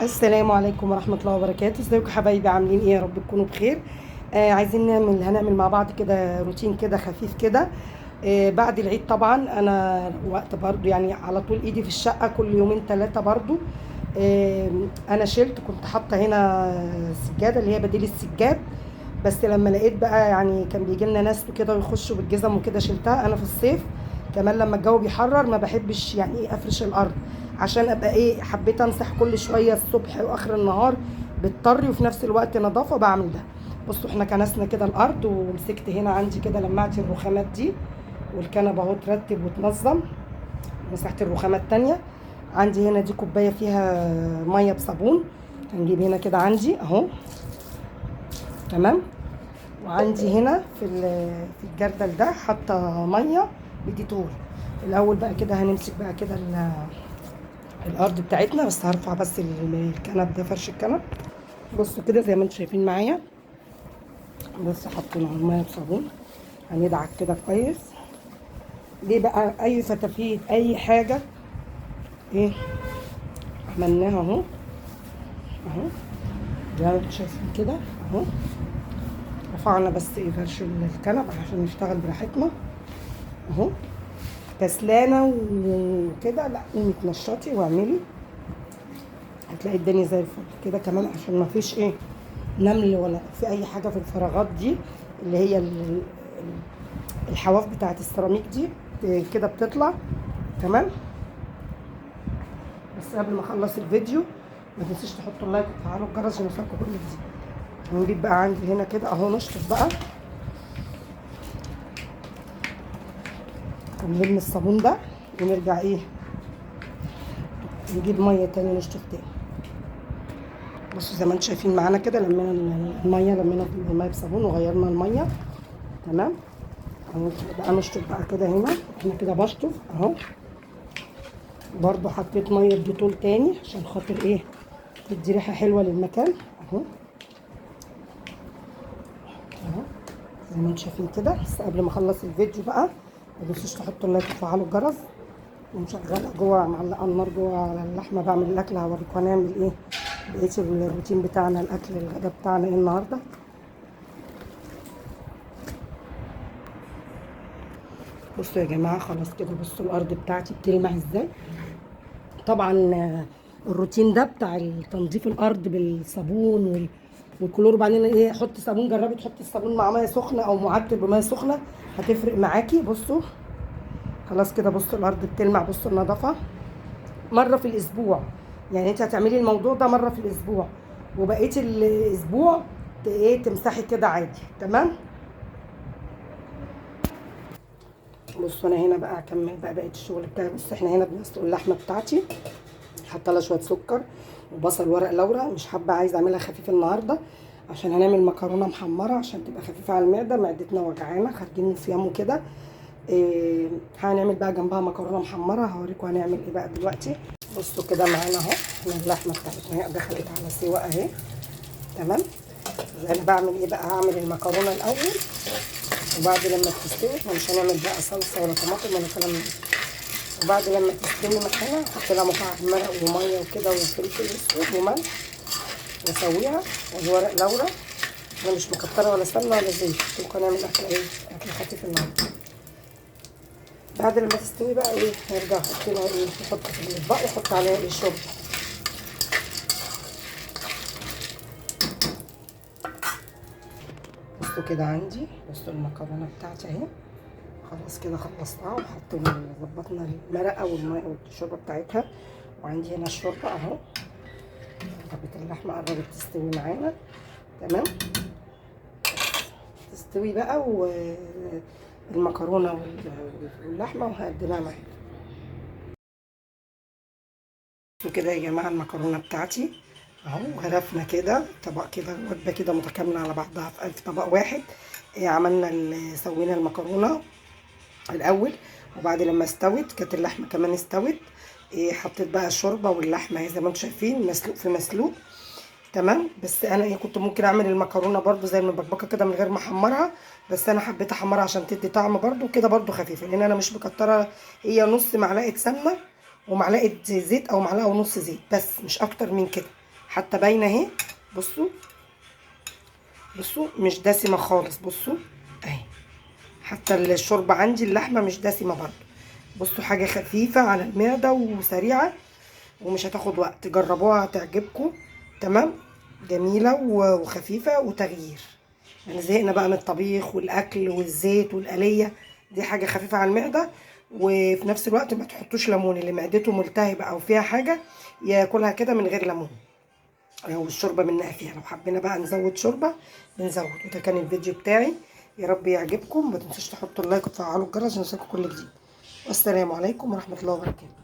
السلام عليكم ورحمة الله وبركاته. ازيكم حبايبي، عاملين ايه؟ يا رب تكونوا بخير. عايزين هنعمل مع بعض كده روتين كده خفيف كده. بعد العيد طبعا انا وقت برضو يعني على طول ايدي في الشقة كل يومين ثلاثة برضو. انا كنت حاطة هنا سجادة اللي هي بديل السجاد، بس لما لقيت بقى يعني كان بيجي لنا ناس وكده ويخشوا بالجزم وكده شلتها. انا في الصيف كمان لما الجو بيحرر ما بحبش يعني ايه افرش الارض، عشان ابقى ايه، حبيت امسح كل شويه الصبح واخر النهار بالطري وفي نفس الوقت نظافه بعمل ده. بصوا احنا كنسنا كده الارض، ومسكت هنا عندي كده لمعت الرخامات دي، والكنبه اهو ترتب وتنظم. مسحت الرخامات التانية. عندي هنا دي كوبايه فيها ميه بصابون، هنجيب هنا كده عندي اهو. تمام. وعندي هنا في الجردل ده حاطه ميه بديتول. الاول بقى كده هنمسك بقى كده الارض بتاعتنا، بس هرفع بس الكنب ده، فرش الكنب. بصوا كده زي ما انتم شايفين معايا، بس حطينا الميه بصابون، هندعك كده كويس. دي بقى اي فتافيت اي حاجه ايه عملناها اهو. اهو زي ما انتم شايفين كده اهو. رفعنا بس ايه فرش الكنب عشان نشتغل براحتنا اهو. كسلانه وكده، لا قومي اتنشطي واعملي، هتلاقي الدنيا زي الفل كده. كمان عشان ما فيش ايه نمل ولا في اي حاجه في الفراغات دي، اللي هي الحواف بتاعت السيراميك دي كده بتطلع. تمام. بس قبل ما اخلص الفيديو ما تنسيش تحطوا اللايك وتفعلوا الجرس عشان يوصلكوا كل جديد. هنجيب بقى عندي هنا كده اهو، نشطف بقى ونلم الصابون ده، ونرجع ايه نجيب ميه تاني نشطف تاني. بصوا زي ما انتم شايفين معانا كده، لمينا الميه، لمينا الميه بصابون وغيرنا الميه. تمام. بقى نشطف بقى كده هنا، احنا كده بشطف اهو. برضو حطيت ميه بديتول تاني عشان خاطر ايه، تدي ريحه حلوه للمكان اهو. اهو زي ما انتم شايفين كده. بس قبل ما اخلص الفيديو بقى ما تنسوش تحطوا اللايك وتفعلوا الجرس. ومشغله جوه، معلقه النار جوه على اللحمه بعمل الاكل، هوريكم هنعمل ايه بقيه الروتين بتاعنا، الاكل الغدا بتاعنا ايه النهارده. بصوا يا جماعه خلاص كده، بصوا الارض بتاعتي بتلمع ازاي. طبعا الروتين ده بتاع تنظيف الارض بالصابون والكلور، وبعدين ايه، حط صابون، جربي تحطي الصابون مع ميه سخنه او معتر بميه سخنه، هتفرق معاكي. بصوا خلاص كده، بصوا الارض بتلمع، بصوا النظافه مره في الاسبوع. يعني انت هتعملي الموضوع ده مره في الاسبوع، وبقيه الاسبوع ايه تمسحي كده عادي. تمام. بصوا انا هنا بقى هكمل بقى بقيه الشغل بتاعي. بصوا احنا هنا بنسلق اللحمه بتاعتي، حاطه لها شويه سكر وبصل ورق لورا، مش حابه عايزه اعملها خفيف النهارده عشان هنعمل مكرونه محمره عشان تبقى خفيفه على المعده، معدتنا وجعانه خارجين من صيام وكده. هنعمل بقى جنبها مكرونه محمره، هوريكم هنعمل ايه بقى دلوقتي. بصوا كده معانا اهو، احنا اللحمه بتاعتنا هي دخلت على سوا اهي. تمام. انا بعمل ايه بقى، هعمل المكرونه الاول، وبعد لما تستوي احنا مش هنعمل بقى صلصه ولا طماطم ولا كلام من ده. وبعد لما تستوي معانا احط لها مكعب مرق وميه وكده وفلفل اسود وملح، واسويها وورق لورا. انا مش مكتره ولا سمنه ولا زيت، ممكن نعمل اكل ايه، اكل خفيف النهارده. بعد لما تستوي بقى ايه، هرجع احط لها ايه، نحط في الاطباق واحط عليها ايه شرب. بصوا كده عندي، بصوا المكرونه بتاعتي اهي خلاص كده خلصتها، وحطينا ظبطنا المرقه والماء والشوربه بتاعتها. وعندي هنا الشوربه اهو، قربت اللحمه قربت تستوي معانا. تمام. تستوي بقى والمكرونه واللحمه وهقدمها معاكم. وكده يا جماعه المكرونه بتاعتي اهو، غرفنا كده طبق كده، وجبه كده متكامله على بعضها في طبق واحد. عملنا سوينا المكرونه الاول، وبعد لما استوت كانت اللحمه كمان استوت. حطيت بقى الشوربه واللحمه اهي زي ما انتم شايفين، مسلوق في مسلوق. تمام. بس انا كنت ممكن اعمل المكرونه برده زي المبكبكه كده من غير ما احمرها، بس انا حبيت احمرها عشان تدي طعم برده كده برده خفيفه، لان انا مش مكتره. هي نص معلقه سمنه ومعلقه زيت او معلقه ونص زيت، بس مش اكتر من كده. حتى باينه اهي. بصوا بصوا مش دسمه خالص. بصوا اهي، حتى الشوربه عندي اللحمه مش دسمه برضو. بصوا حاجه خفيفه على المعده وسريعه ومش هتاخد وقت. جربوها هتعجبكم. تمام، جميله وخفيفه وتغيير. يعني زهقنا بقى من الطبيخ والاكل والزيت والقليه. دي حاجه خفيفه على المعده، وفي نفس الوقت ما تحطوش ليمون. اللي معدته ملتهبه او فيها حاجه ياكلها كده من غير ليمون، او الشوربه منها فيها. لو حبينا بقى نزود شوربه بنزود. وده كان الفيديو بتاعي، يا رب يعجبكم. ما تنسوش تحطوا اللايك وتفعلوا الجرس عشان يوصلكم كل جديد. والسلام عليكم ورحمه الله وبركاته.